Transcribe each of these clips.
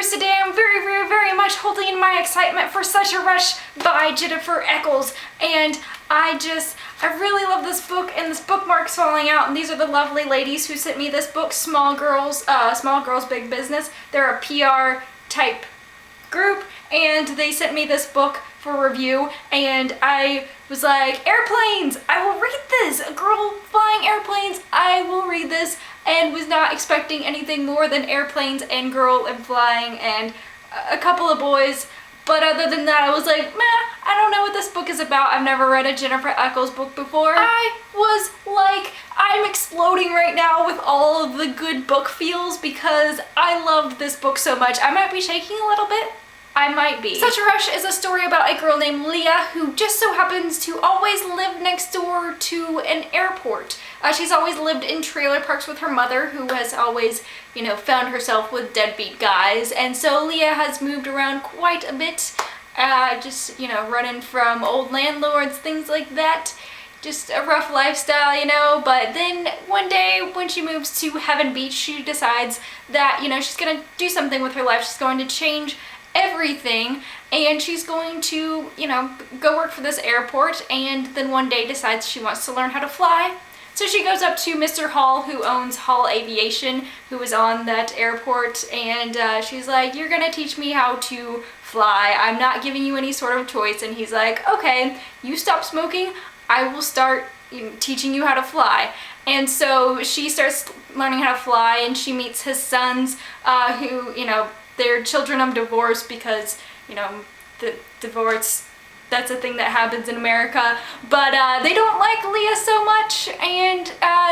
readers. Today I'm very much holding in my excitement for Such a Rush by Jennifer Echols, and I really love this book, and this bookmark's falling out, and these are the lovely ladies who sent me this book, Small Girls Big Business. They're a PR type group, and they sent me this book for review, and I was like, airplanes, I will read this. A girl flying airplanes, I will read this, and was not expecting anything more than airplanes and girl and flying and a couple of boys. But other than that, I was like, meh, I don't know what this book is about. I've never read a Jennifer Echols book before. I was like, I'm exploding right now with all of the good book feels because I loved this book so much. I might be shaking a little bit. I might be. Such a Rush is a story about a girl named Leah who just so happens to always live next door to an airport. She's always lived in trailer parks with her mother, who has always, found herself with deadbeat guys. And so Leah has moved around quite a bit, running from old landlords, things like that. Just a rough lifestyle, but then one day when she moves to Heaven Beach, she decides that, she's gonna do something with her life. She's going to change everything, and she's going to, go work for this airport, and then one day decides she wants to learn how to fly. So she goes up to Mr. Hall, who owns Hall Aviation, who is on that airport, and she's like, you're gonna teach me how to fly. I'm not giving you any sort of choice. And he's like, okay, you stop smoking, I will start teaching you how to fly. And so she starts learning how to fly, and she meets his sons, who, they're children of divorce because, the divorce, that's a thing that happens in America, but they don't like Leah so much, and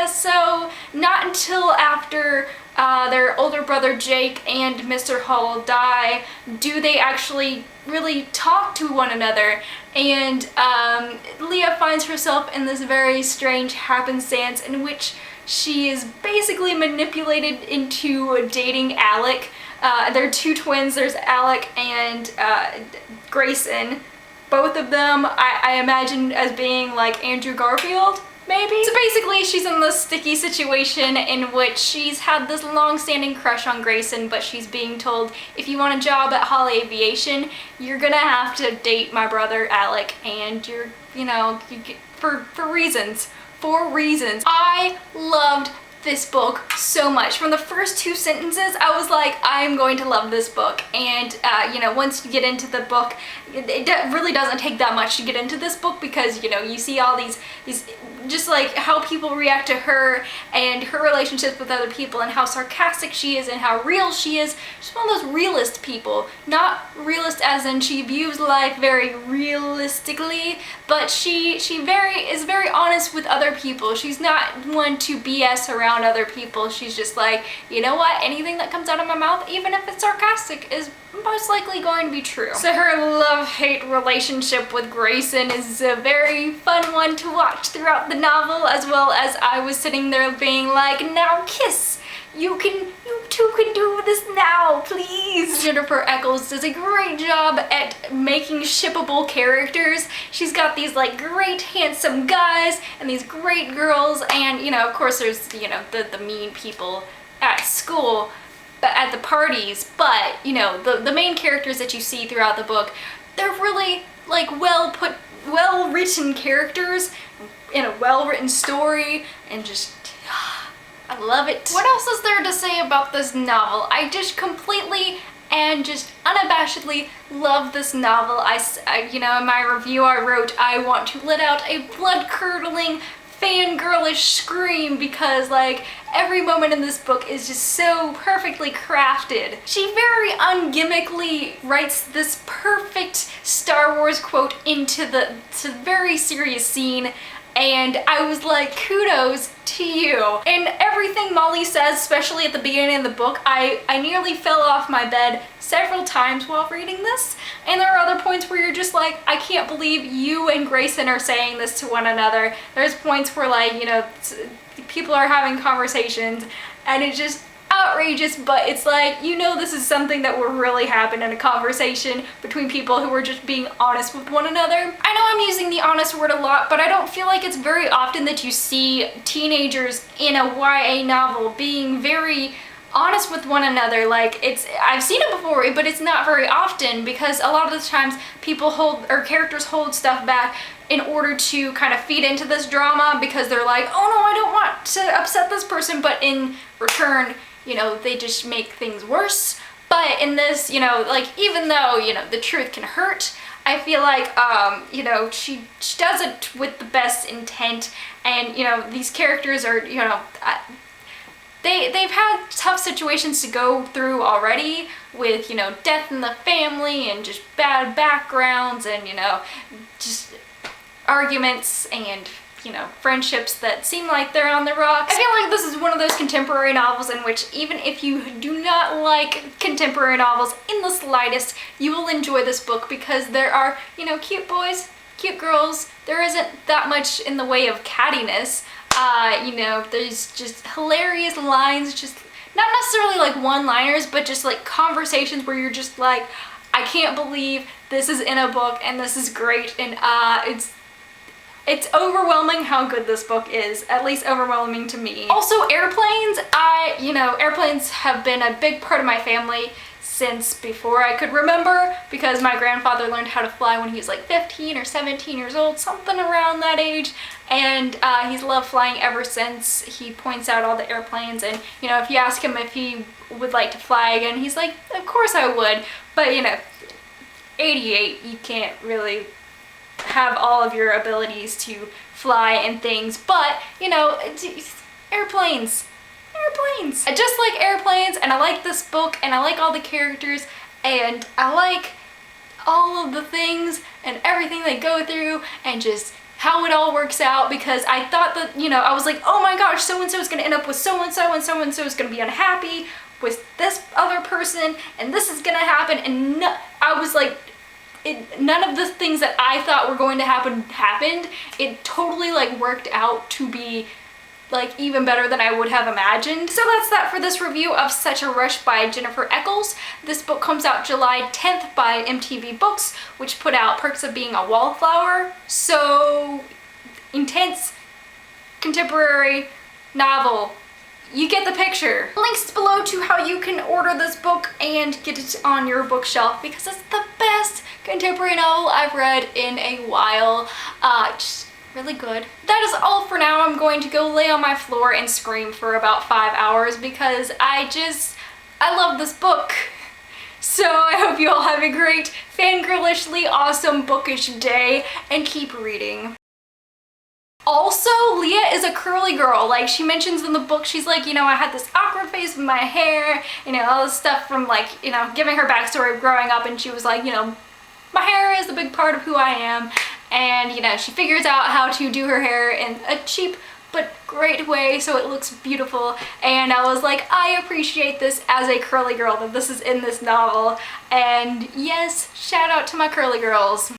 so not until after their older brother Jake and Mr. Hall die do they actually really talk to one another. And Leah finds herself in this very strange happenstance in which she is basically manipulated into dating Alec. There are two twins, there's Alec and Grayson. Both of them, I imagine as being like Andrew Garfield, maybe? So basically she's in this sticky situation in which she's had this long-standing crush on Grayson, but she's being told, if you want a job at Hall Aviation, you're gonna have to date my brother Alec, and for reasons. I loved this book so much. From the first two sentences, I was like, I'm going to love this book. And once you get into the book, it really doesn't take that much to get into this book, because you see all these just like how people react to her and her relationships with other people, and how sarcastic she is and how real she is. She's one of those realist people. Not realist as in she views life very realistically, but she is very honest with other people. She's not one to BS around other people. She's just like, you know what, anything that comes out of my mouth, even if it's sarcastic, is most likely going to be true. So her love-hate relationship with Grayson is a very fun one to watch throughout the novel, as well as I was sitting there being like, now kiss! You two can do this now, please! Jennifer Echols does a great job at making shippable characters. She's got these like great handsome guys and these great girls, and of course there's the mean people at school, but at the parties, but the main characters that you see throughout the book, they're really like well-written characters in a well-written story, and just I love it. What else is there to say about this novel? I just completely and just unabashedly love this novel. In my review I wrote, I want to let out a blood-curdling fangirlish scream, because like every moment in this book is just so perfectly crafted. She very ungimmickly writes this perfect Star Wars quote into the very serious scene, and I was like, kudos to you. And everything Molly says, especially at the beginning of the book, I nearly fell off my bed several times while reading this. And there are other points where you're just like, I can't believe you and Grayson are saying this to one another. There's points where like, people are having conversations and it's just outrageous, but it's like, this is something that will really happen in a conversation between people who are just being honest with one another. I know I'm using the honest word a lot, but I don't feel like it's very often that you see teenagers in a YA novel being very honest with one another. Like, I've seen it before, but it's not very often, because a lot of the times people characters hold stuff back in order to kind of feed into this drama, because they're like, oh no, I don't want to upset this person, but in return, you know, they just make things worse. But in this, you know, like, even though, you know, the truth can hurt, I feel like, you know, she does it with the best intent, and, you know, these characters are, you know, they've had tough situations to go through already with, you know, death in the family and just bad backgrounds and, you know, just arguments and, you know, friendships that seem like they're on the rocks. I feel like this is one of those contemporary novels in which, even if you do not like contemporary novels in the slightest, you will enjoy this book, because there are, you know, cute boys, cute girls. There isn't that much in the way of cattiness. You know, there's just hilarious lines, just not necessarily like one-liners, but just like conversations where you're just like, I can't believe this is in a book and this is great, and it's overwhelming how good this book is, at least overwhelming to me. Also, airplanes. You know, airplanes have been a big part of my family since before I could remember, because my grandfather learned how to fly when he was like 15 or 17 years old, something around that age, and he's loved flying ever since. He points out all the airplanes, and, you know, if you ask him if he would like to fly again, he's like, of course I would. But, you know, 88, you can't really have all of your abilities to fly and things, but, you know, airplanes. I just like airplanes, and I like this book, and I like all the characters, and I like all of the things and everything they go through, and just how it all works out, because I thought that, you know, I was like, oh my gosh, so-and-so is going to end up with so-and-so, and so-and-so is going to be unhappy with this other person, and this is going to happen, and I was like, none of the things that I thought were going to happen happened. It totally, like, worked out to be, like, even better than I would have imagined. So that's that for this review of Such a Rush by Jennifer Echols. This book comes out July 10th by MTV Books, which put out Perks of Being a Wallflower. So, intense, contemporary novel. You get the picture. Links below to how you can order this book and get it on your bookshelf, because it's the best contemporary novel I've read in a while. Just really good. That is all for now. I'm going to go lay on my floor and scream for about 5 hours, because I love this book. So I hope you all have a great, fangirlishly awesome bookish day, and keep reading. Also, Leah is a curly girl. Like, she mentions in the book, she's like, you know, I had this awkward phase with my hair, you know, all this stuff from, like, you know, giving her backstory of growing up, and she was like, you know, my hair is a big part of who I am, and, you know, she figures out how to do her hair in a cheap but great way so it looks beautiful, and I was like, I appreciate this as a curly girl, that this is in this novel, and yes, shout out to my curly girls.